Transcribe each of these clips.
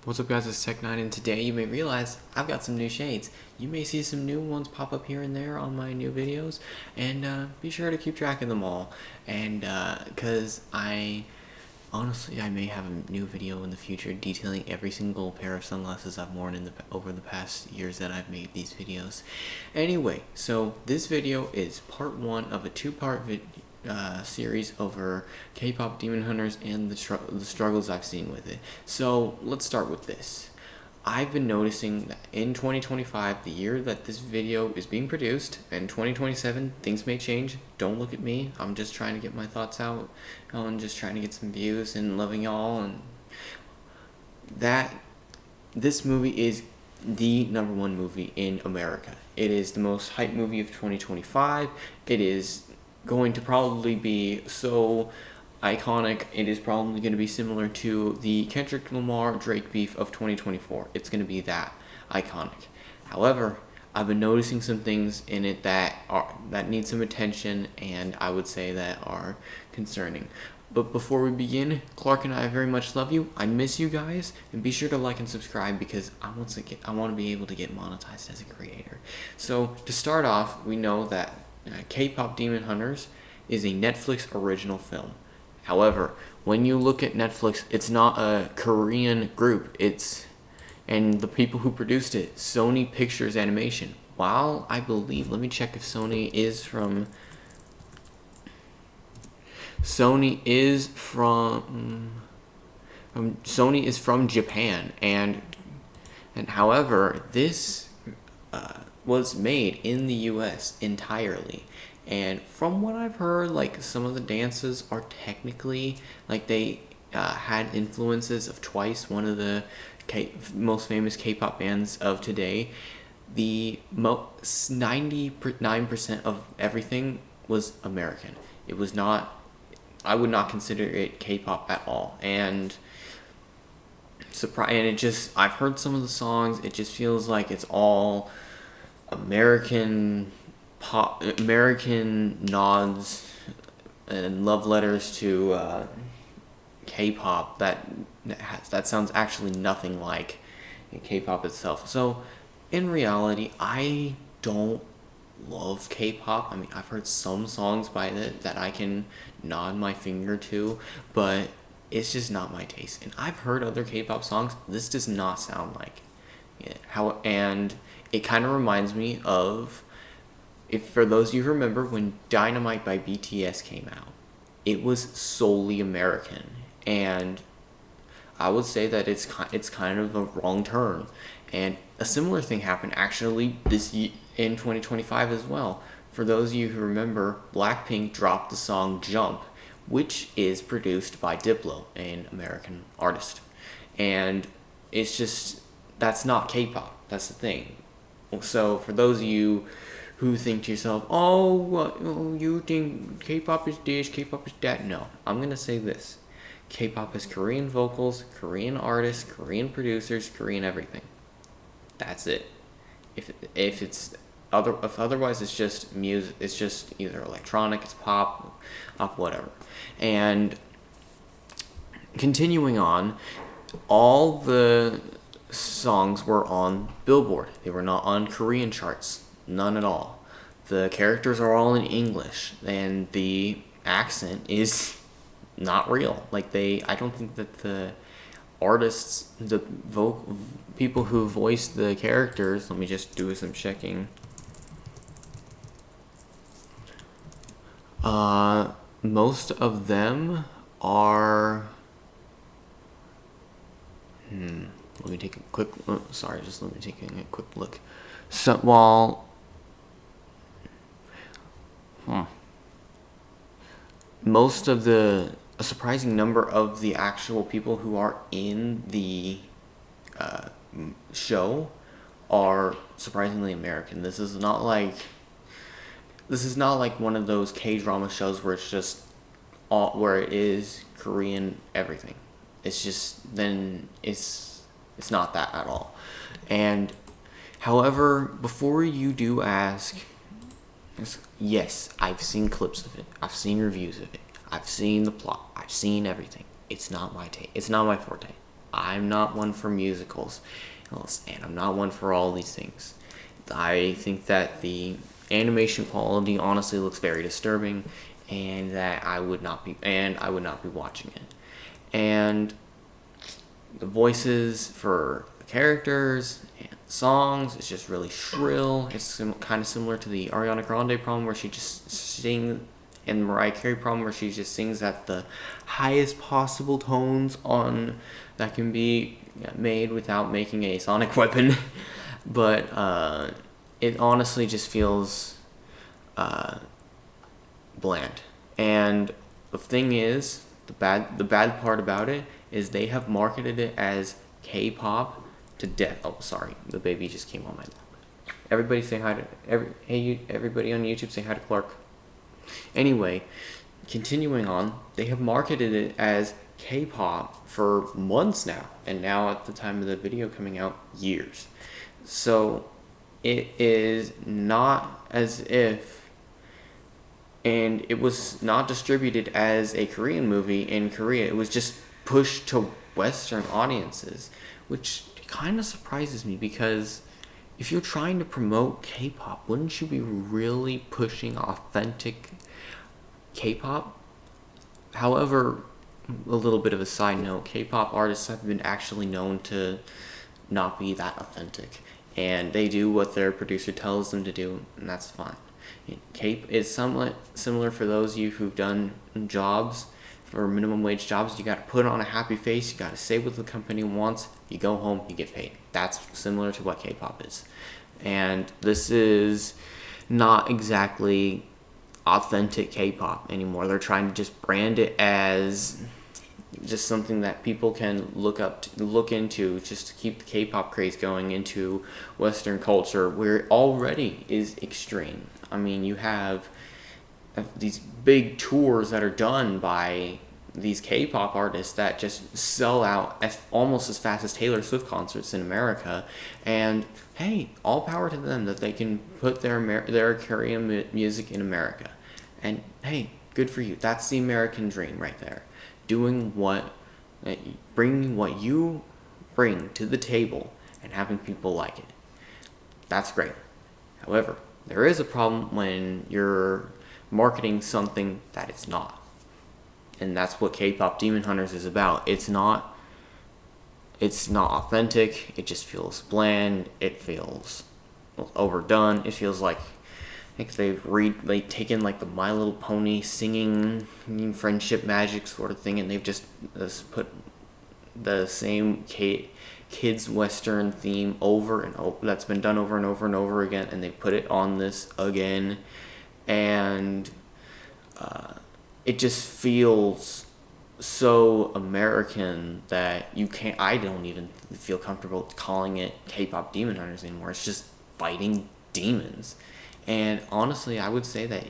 What's up guys, it's Tech9 and today you may realize I've got some new shades. You may see some new ones pop up here and there on my new videos, and be sure to keep track of them all. And because honestly I may have a new video in the future detailing every single pair of sunglasses I've worn over the past years that I've made these videos. Anyway, so this video is part one of a two-part series over K-pop Demon Hunters and the struggles I've seen with it. So let's start with this. I've been noticing that in 2025, the year that this video is being produced, and 2027, things may change. Don't look at me. I'm just trying to get my thoughts out and just trying to get some views and loving y'all. And that this movie is the #1 movie in America. It is the most hyped movie of 2025. It is going to probably be so iconic. It is probably going to be similar to the Kendrick Lamar Drake beef of 2024. It's going to be that iconic. However, I've been noticing some things in it that need some attention, and I would say that are concerning. But before we begin, Clark and I very much love you. I miss you guys, and be sure to like and subscribe because I want to be able to get monetized as a creator. So to start off, we know that K-pop Demon Hunters is a Netflix original film. However, when you look at Netflix, it's not a Korean group. And the people who produced it, Sony Pictures Animation. While I believe, let me check if Sony is from Japan, and however, this was made in the US entirely. And from what I've heard, like, some of the dances are technically, like, they had influences of Twice, one of the most famous K-pop bands of today. The 99% of everything was American. It was not, I would not consider it K-pop at all. And I've heard some of the songs, it just feels like it's all American pop, American nods and love letters to K-pop that sounds actually nothing like K-pop itself. So in reality, I don't love K-pop. I mean, I've heard some songs by it that I can nod my finger to, but it's just not my taste. And I've heard other K-pop songs. This does not sound like it. And it kind of reminds me of, if for those of you who remember, when Dynamite by BTS came out, it was solely American, and I would say that it's kind of a wrong turn. And a similar thing happened actually in 2025 as well. For those of you who remember, Blackpink dropped the song Jump, which is produced by Diplo, an American artist. And it's just, that's not K-pop. That's the thing. So for those of you who think to yourself, oh, you think K-pop is this, K-pop is that. No, I'm going to say this. K-pop is Korean vocals, Korean artists, Korean producers, Korean everything. That's it. If otherwise, it's just music. It's just either electronic, it's pop, whatever. And continuing on, all the songs were on Billboard. They were not on Korean charts. None at all. The characters are all in English, and the accent is not real. Like, I don't think that the artists, people who voice the characters, let me just do some checking. Most of them are, let me take a quick, let me take a quick look. So, a surprising number of the actual people who are in the show are surprisingly American. This is not like one of those K-drama shows where it is Korean everything. It's just, then it's not that at all. And however, before you do ask, yes, I've seen clips of it. I've seen reviews of it. I've seen the plot. I've seen everything. It's not my taste. It's not my forte. I'm not one for musicals, and I'm not one for all these things. I think that the animation quality honestly looks very disturbing, and that I would not be watching it. And the voices for the characters and songs is just really shrill. It's kind of similar to the Ariana Grande problem where she just sings, and Mariah Carey problem where she just sings at the highest possible tones on that can be made without making a sonic weapon. But it honestly just feels bland. And the thing is, the bad part about it is they have marketed it as K-pop to death. Oh, sorry, the baby just came on my lap. Everybody say hi to everybody on YouTube. Say hi to Clark. Anyway, continuing on, they have marketed it as K-pop for months now, and now at the time of the video coming out, years. So it is not as if, and it was not distributed as a Korean movie in Korea. It was just pushed to Western audiences, which kind of surprises me because if you're trying to promote K-pop, wouldn't you be really pushing authentic K-pop? However, a little bit of a side note, K-pop artists have been actually known to not be that authentic, and they do what their producer tells them to do, and that's fine. K is somewhat similar for those of you who've done jobs, for minimum wage jobs. You got to put on a happy face, you got to say what the company wants, you go home, you get paid. That's similar to what K-pop is. And this is not exactly authentic K-pop anymore. They're trying to just brand it as just something that people can look into, just to keep the K-pop craze going into Western culture, where it already is extreme. I mean, you have these big tours that are done by these K-pop artists that just sell out almost as fast as Taylor Swift concerts in America. And hey, all power to them that they can put their Korean music in America. And hey, good for you. That's the American dream right there. Bringing what you bring to the table and having people like it. That's great. However, there is a problem when you're marketing something that it's not. And that's what K-pop Demon Hunters is about. It's not authentic. It just feels bland. It feels overdone. It feels like they've taken like the My Little Pony singing friendship magic sort of thing, and they've just put the same kids western theme over and over that's been done over and over and over again, and they put it on this again, and it just feels so American that I don't even feel comfortable calling it K-pop Demon Hunters anymore. It's just fighting demons. And honestly, I would say that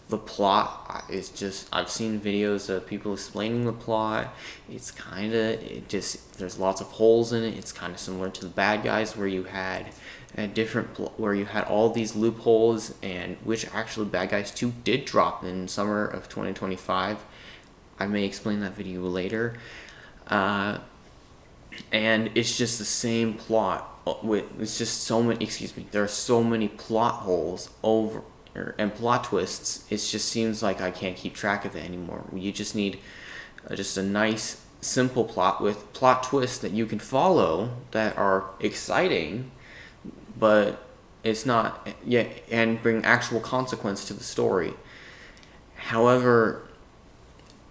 the plot is just, I've seen videos of people explaining the plot. There's lots of holes in it. It's kind of similar to the Bad Guys, where you had where you had all these loopholes, and which actually Bad Guys 2 did drop in summer of 2025. I may explain that video later. And it's just the same plot. There are so many plot holes and plot twists. It just seems like I can't keep track of it anymore. You just need just a nice, simple plot with plot twists that you can follow that are exciting, but it's not yet, and bring actual consequence to the story. However,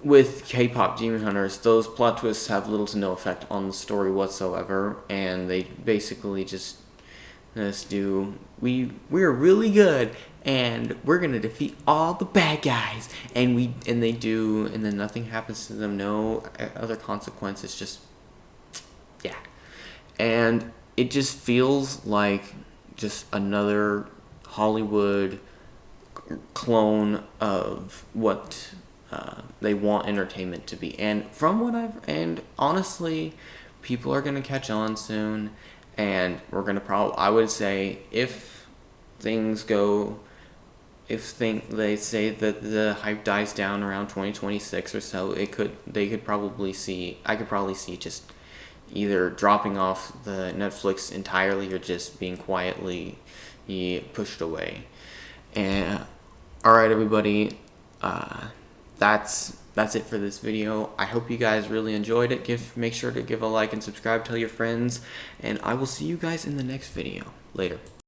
with K-pop Demon Hunters, those plot twists have little to no effect on the story whatsoever, and they basically just do, we're really good, and we're gonna defeat all the bad guys, and they do, and then nothing happens to them, no other consequences, just, yeah. And it just feels like just another Hollywood clone of what they want entertainment to be. And and honestly, people are gonna catch on soon, and we're gonna I would say, if things go they say that the hype dies down around 2026 or so, I could probably see just either dropping off the Netflix entirely or just being quietly pushed away. And all right, everybody, that's it for this video. I hope you guys really enjoyed it. Make sure to give a like and subscribe, tell your friends, and I will see you guys in the next video. Later.